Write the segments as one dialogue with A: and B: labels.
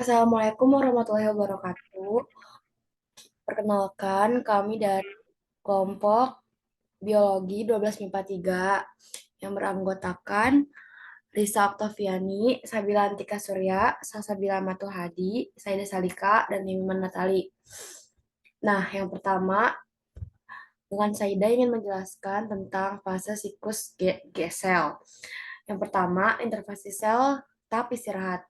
A: Assalamualaikum warahmatullahi wabarakatuh. Perkenalkan, kami dari kelompok Biologi 12 MIPA 3 yang beranggotakan Risa Oktaviani, Sabila Antika Surya, Salsabila Matul Hadi, Saida Salika, dan Nimiman Natali. Nah, yang pertama, dengan Saida ingin menjelaskan tentang fase siklus G-sel. Yang pertama, interfase sel tahap istirahat.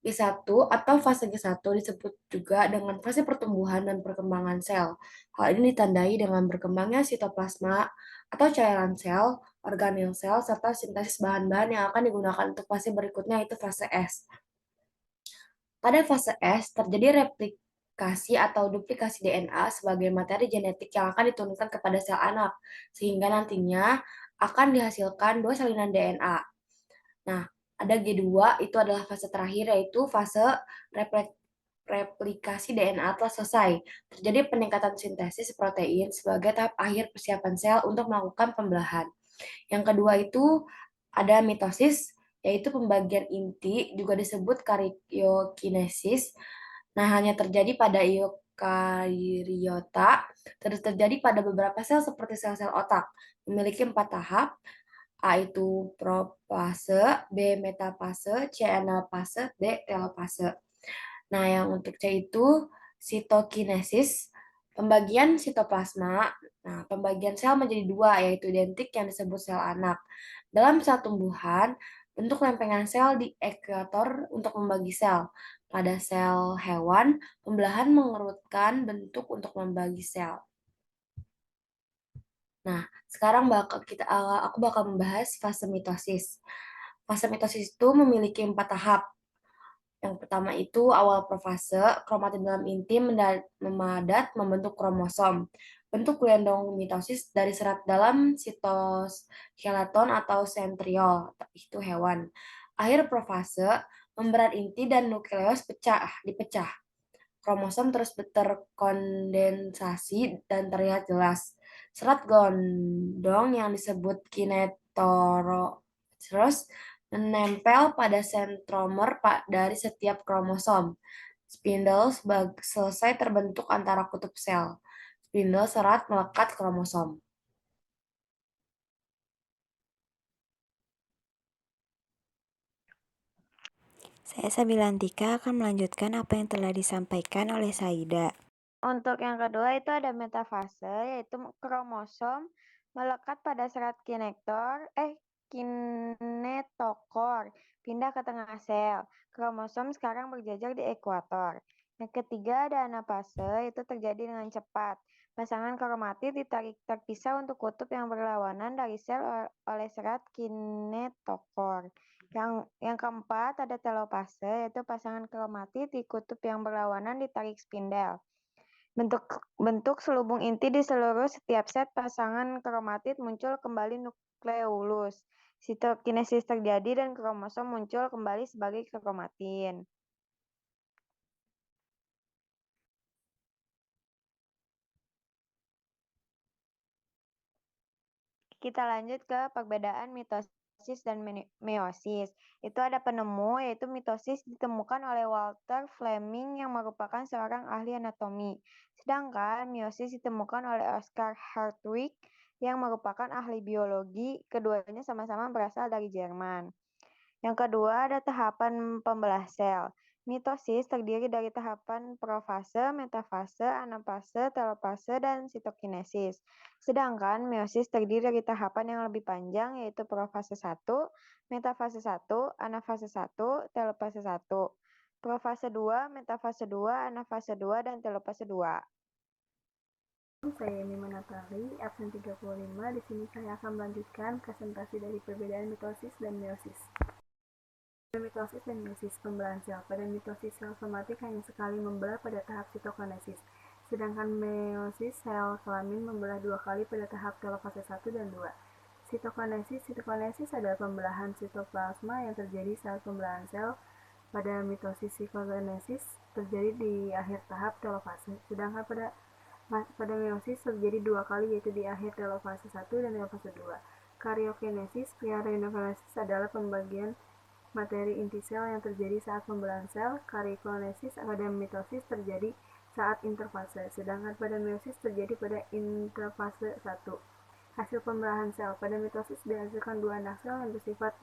A: G1 atau fase G1 disebut juga dengan fase pertumbuhan dan perkembangan sel. Hal ini ditandai dengan berkembangnya sitoplasma atau cairan sel, organel sel, serta sintesis bahan-bahan yang akan digunakan untuk fase berikutnya yaitu fase S. Pada fase S terjadi replikasi atau duplikasi DNA sebagai materi genetik yang akan diturunkan kepada sel anak, sehingga nantinya akan dihasilkan dua salinan DNA. Nah, ada G2, itu adalah fase terakhir, yaitu fase replikasi DNA telah selesai. Terjadi peningkatan sintesis protein sebagai tahap akhir persiapan sel untuk melakukan pembelahan. Yang kedua itu ada mitosis, yaitu pembagian inti, juga disebut karyokinesis. Nah, hanya terjadi pada eukariota, terus terjadi pada beberapa sel seperti sel-sel otak. Memiliki 4 tahap, A itu profase, B metafase, C analfase, D telofase. Nah, yang untuk C itu sitokinesis, pembagian sitoplasma. Nah, pembagian sel menjadi dua, yaitu identik yang disebut sel anak. Dalam sel tumbuhan, bentuk lempengan sel di ekuator untuk membagi sel. Pada sel hewan, pembelahan mengerutkan bentuk untuk membagi sel. Nah, sekarang aku bakal membahas fase mitosis. Fase mitosis itu memiliki 4 tahap. Yang pertama itu awal profase, kromatin dalam inti memadat membentuk kromosom. Bentuk gelendong mitosis dari serat dalam sitoskeleton atau sentriol, itu hewan. Akhir profase, membran inti dan nukleus dipecah. Kromosom terus terkondensasi dan terlihat jelas. Serat gondong yang disebut kinetoros menempel pada sentromer dari setiap kromosom. Spindle selesai terbentuk antara kutub sel. Spindle serat melekat kromosom.
B: Saya Sabilantika akan melanjutkan apa yang telah disampaikan oleh Saida.
C: Untuk yang kedua itu ada metafase, yaitu kromosom melekat pada serat kinetokor, pindah ke tengah sel. Kromosom sekarang berjajar di ekuator. Yang ketiga ada anafase, itu terjadi dengan cepat. Pasangan kromatid ditarik terpisah untuk kutub yang berlawanan dari sel oleh serat kinetokor. Yang keempat ada telopase, yaitu pasangan kromatid di kutub yang berlawanan ditarik spindel. Bentuk selubung inti di seluruh setiap set pasangan kromatid muncul kembali nukleolus. Sitokinesis terjadi dan kromosom muncul kembali sebagai kromatin. Kita lanjut ke perbedaan mitosis dan meiosis. Itu ada penemu, yaitu mitosis ditemukan oleh Walter Fleming yang merupakan seorang ahli anatomi. Sedangkan meiosis ditemukan oleh Oscar Hartwig yang merupakan ahli biologi. Keduanya sama-sama berasal dari Jerman. Yang kedua ada tahapan pembelah sel. Mitosis terdiri dari tahapan profase, metafase, anafase, telopase, dan sitokinesis. Sedangkan meiosis terdiri dari tahapan yang lebih panjang yaitu profase 1, metafase 1, anafase 1, telopase 1. Profase 2, metafase 2, anafase 2, dan telopase 2.
D: Saya Nima Natali, absen 35. Di sini saya akan melanjutkan presentasi dari perbedaan mitosis dan meiosis. Mitosis dan meiosis pembelahan sel. Pada mitosis, sel somatik hanya sekali membelah pada tahap sitokinesis. Sedangkan meiosis, sel kelamin membelah 2 kali pada tahap telofase 1 dan 2. Sitokinesis adalah pembelahan sitoplasma yang terjadi saat pembelahan sel. Pada mitosis, sitokinesis terjadi di akhir tahap telofase. Sedangkan pada meiosis terjadi 2 kali, yaitu di akhir telofase 1 dan telofase 2. Karyokinesis adalah pembagian materi inti sel yang terjadi saat pembelahan sel. Karyokinesis pada mitosis terjadi saat interfase, sedangkan pada meiosis terjadi pada interfase 1. Hasil pembelahan sel pada mitosis dihasilkan dua anak sel yang bersifat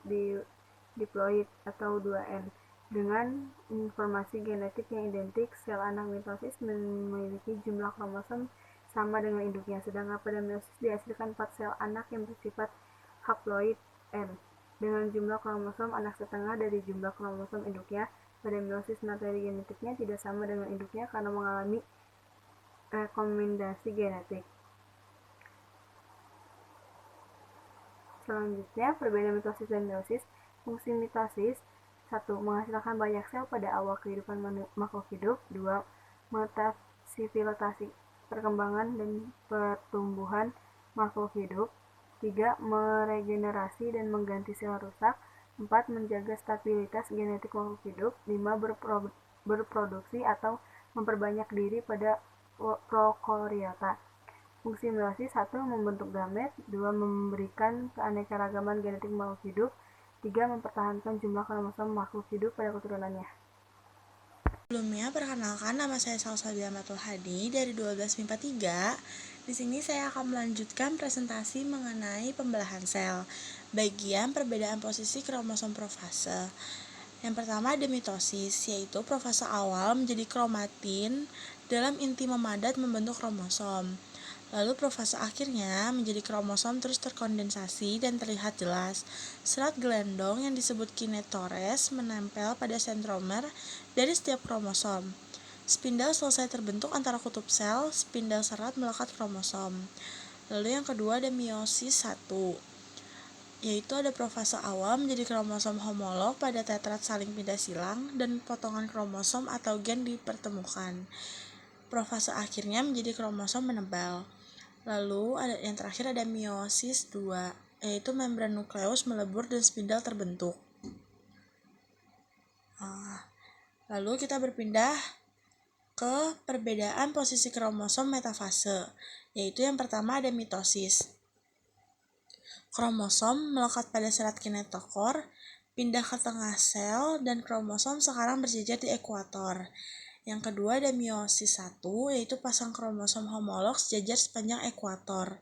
D: diploid atau 2N. Dengan informasi genetik yang identik, sel anak mitosis memiliki jumlah kromosom sama dengan induknya, sedangkan pada meiosis dihasilkan 4 sel anak yang bersifat haploid N dengan jumlah kromosom anak setengah dari jumlah kromosom induknya. Pada meiosis materi genetiknya tidak sama dengan induknya karena mengalami rekomendasi genetik. Selanjutnya, perbedaan mitosis dan meiosis. Fungsi mitosis: 1. Menghasilkan banyak sel pada awal kehidupan makhluk hidup. 2. Mengfasilitasi perkembangan dan pertumbuhan makhluk hidup. 3. Meregenerasi dan mengganti sel rusak. 4. Menjaga stabilitas genetik makhluk hidup. 5. Berproduksi atau memperbanyak diri pada prokariota. Fungsi meiosis: 1. Membentuk gamet. 2. Memberikan keanekaragaman genetik makhluk hidup. 3. Mempertahankan jumlah kromosom makhluk hidup pada keturunannya.
E: Sebelumnya, perkenalkan, nama saya Salsabila Matul Hadi dari 12 MIPA 3. Di sini saya akan melanjutkan presentasi mengenai pembelahan sel, bagian perbedaan posisi kromosom profase. Yang pertama ada mitosis, yaitu profase awal menjadi kromatin dalam inti memadat membentuk kromosom. Lalu profase akhirnya menjadi kromosom terus terkondensasi dan terlihat jelas. Serat gelendong yang disebut kinetores menempel pada sentromer dari setiap kromosom. Spindel selesai terbentuk antara kutub sel, spindel serat melekat kromosom. Lalu yang kedua ada meiosis 1, yaitu ada profase awal menjadi kromosom homolog pada tetrat saling pindah silang dan potongan kromosom atau gen dipertemukan. Profase akhirnya menjadi kromosom menebal. Lalu yang terakhir ada meiosis 2, yaitu membran nukleus melebur dan spindel terbentuk. Lalu kita berpindah ke perbedaan posisi kromosom metafase, yaitu yang pertama ada mitosis. Kromosom melekat pada serat kinetokor, pindah ke tengah sel, dan kromosom sekarang berjejer di ekuator. Yang kedua ada meiosis 1, yaitu pasang kromosom homolog sejajar sepanjang ekuator.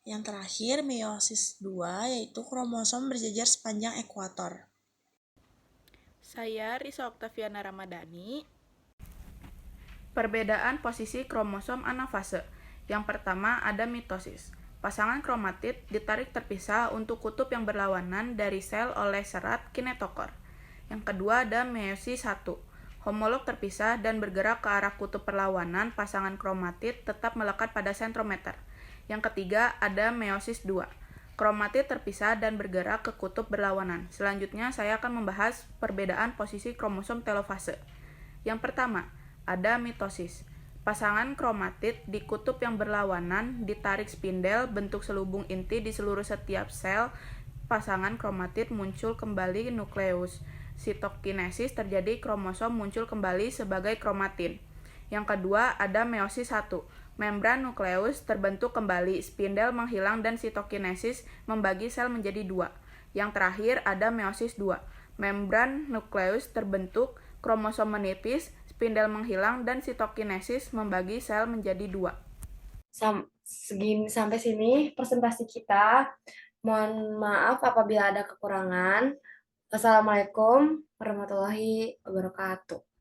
E: Yang terakhir meiosis 2, yaitu kromosom berjejer sepanjang ekuator.
F: Saya Risa Oktaviana Ramadhani. Perbedaan posisi kromosom anafase. Yang pertama ada mitosis. Pasangan kromatid ditarik terpisah untuk kutub yang berlawanan dari sel oleh serat kinetokor. Yang kedua ada meiosis 1. Homolog terpisah dan bergerak ke arah kutub perlawanan, pasangan kromatid tetap melekat pada sentrometer. Yang ketiga ada meiosis 2. Kromatid terpisah dan bergerak ke kutub berlawanan. Selanjutnya saya akan membahas perbedaan posisi kromosom telofase. Yang pertama, ada mitosis. Pasangan kromatid di kutub yang berlawanan ditarik spindel bentuk selubung inti di seluruh setiap sel. Pasangan kromatid muncul kembali nukleus. Sitokinesis terjadi, kromosom muncul kembali sebagai kromatin. Yang kedua ada meiosis 1. Membran nukleus terbentuk kembali, spindel menghilang dan sitokinesis membagi sel menjadi 2. Yang terakhir ada meiosis 2. Membran nukleus terbentuk, kromosom menipis, spindel menghilang dan sitokinesis membagi sel menjadi 2.
A: Sampai sini presentasi kita. Mohon maaf apabila ada kekurangan. Wassalamualaikum warahmatullahi wabarakatuh.